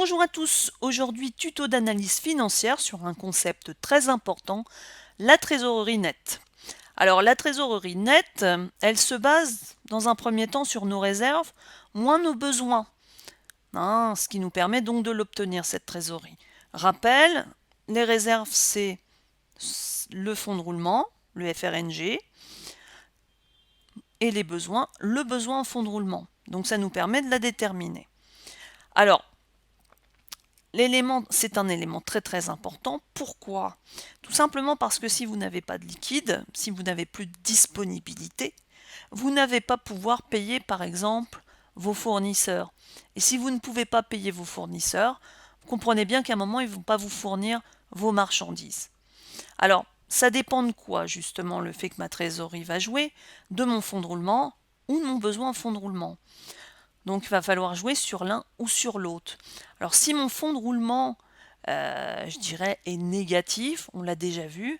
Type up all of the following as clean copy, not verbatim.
Bonjour à tous, aujourd'hui tuto d'analyse financière sur un concept très important, la trésorerie nette. Alors la trésorerie nette, elle se base dans un premier temps sur nos réserves, moins nos besoins, ce qui nous permet donc de l'obtenir cette trésorerie. Rappel, les réserves c'est le fonds de roulement, le FRNG, et les besoins, le besoin en fonds de roulement. Donc ça nous permet de la déterminer. Alors, l'élément, c'est un élément très important. Pourquoi? Tout simplement parce que si vous n'avez pas de liquide, si vous n'avez plus de disponibilité, vous n'avez pas pouvoir payer par exemple vos fournisseurs. Et si vous ne pouvez pas payer vos fournisseurs, vous comprenez bien qu'à un moment, ils ne vont pas vous fournir vos marchandises. Alors, ça dépend de quoi justement le fait que ma trésorerie va jouer? De mon fonds de roulement ou de mon besoin en fonds de roulement. Donc il va falloir jouer sur l'un ou sur l'autre. Alors si mon fonds de roulement, je dirais, est négatif, on l'a déjà vu,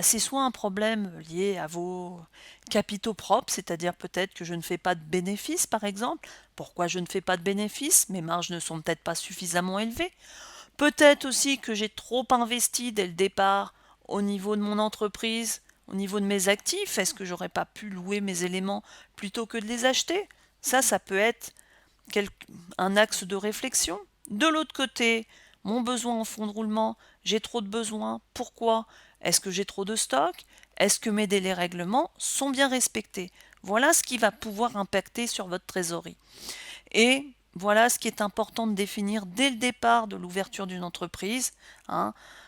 c'est soit un problème lié à vos capitaux propres, c'est-à-dire peut-être que je ne fais pas de bénéfices par exemple. Pourquoi je ne fais pas de bénéfices? Mes marges ne sont peut-être pas suffisamment élevées. Peut-être aussi que j'ai trop investi dès le départ au niveau de mon entreprise, au niveau de mes actifs. Est-ce que j'aurais pas pu louer mes éléments plutôt que de les acheter? Ça peut être un axe de réflexion. De l'autre côté, mon besoin en fonds de roulement, j'ai trop de besoins. Pourquoi? Est-ce que j'ai trop de stock? Est-ce que mes délais règlements sont bien respectés? Voilà ce qui va pouvoir impacter sur votre trésorerie. Et voilà ce qui est important de définir dès le départ de l'ouverture d'une entreprise.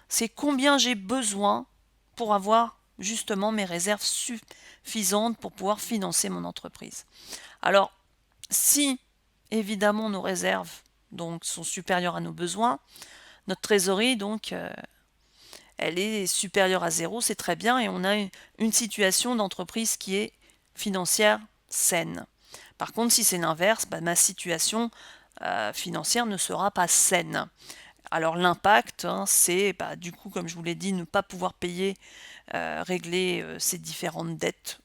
C'est combien j'ai besoin pour avoir justement mes réserves suffisantes pour pouvoir financer mon entreprise. Alors, si évidemment nos réserves donc sont supérieures à nos besoins, notre trésorerie donc elle est supérieure à zéro, c'est très bien, et on a une situation d'entreprise qui est financière saine. Par contre, si c'est l'inverse, ma situation financière ne sera pas saine. Alors l'impact, c'est du coup, comme je vous l'ai dit, ne pas pouvoir payer, régler ces différentes dettes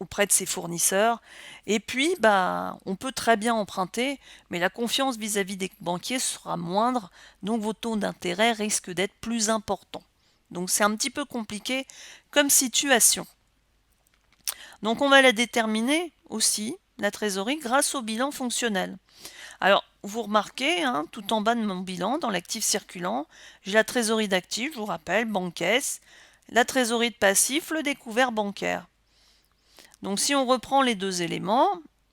auprès de ses fournisseurs. Et puis, on peut très bien emprunter, mais la confiance vis-à-vis des banquiers sera moindre, donc vos taux d'intérêt risquent d'être plus importants. Donc c'est un petit peu compliqué comme situation. Donc on va la déterminer aussi, la trésorerie, grâce au bilan fonctionnel. Alors, vous remarquez, tout en bas de mon bilan, dans l'actif circulant, j'ai la trésorerie d'actifs, je vous rappelle, banque-caisse, la trésorerie de passif, le découvert bancaire. Donc si on reprend les deux éléments,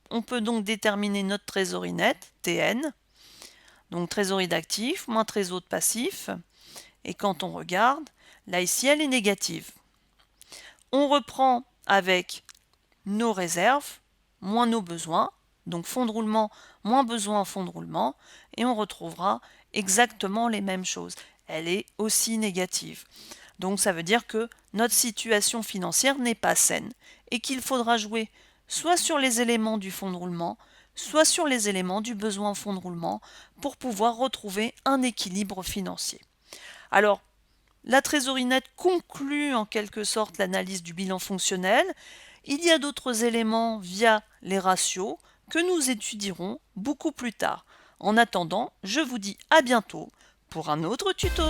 on peut donc déterminer notre trésorerie nette, TN, donc trésorerie d'actifs moins trésor de passif, et quand on regarde, là ici elle est négative. On reprend avec nos réserves, moins nos besoins, donc fonds de roulement, moins besoin en fonds de roulement, et on retrouvera exactement les mêmes choses. Elle est aussi négative. Donc ça veut dire que notre situation financière n'est pas saine et qu'il faudra jouer soit sur les éléments du fonds de roulement, soit sur les éléments du besoin en fonds de roulement pour pouvoir retrouver un équilibre financier. Alors, la trésorerie nette conclut en quelque sorte l'analyse du bilan fonctionnel. Il y a d'autres éléments via les ratios que nous étudierons beaucoup plus tard. En attendant, je vous dis à bientôt pour un autre tuto.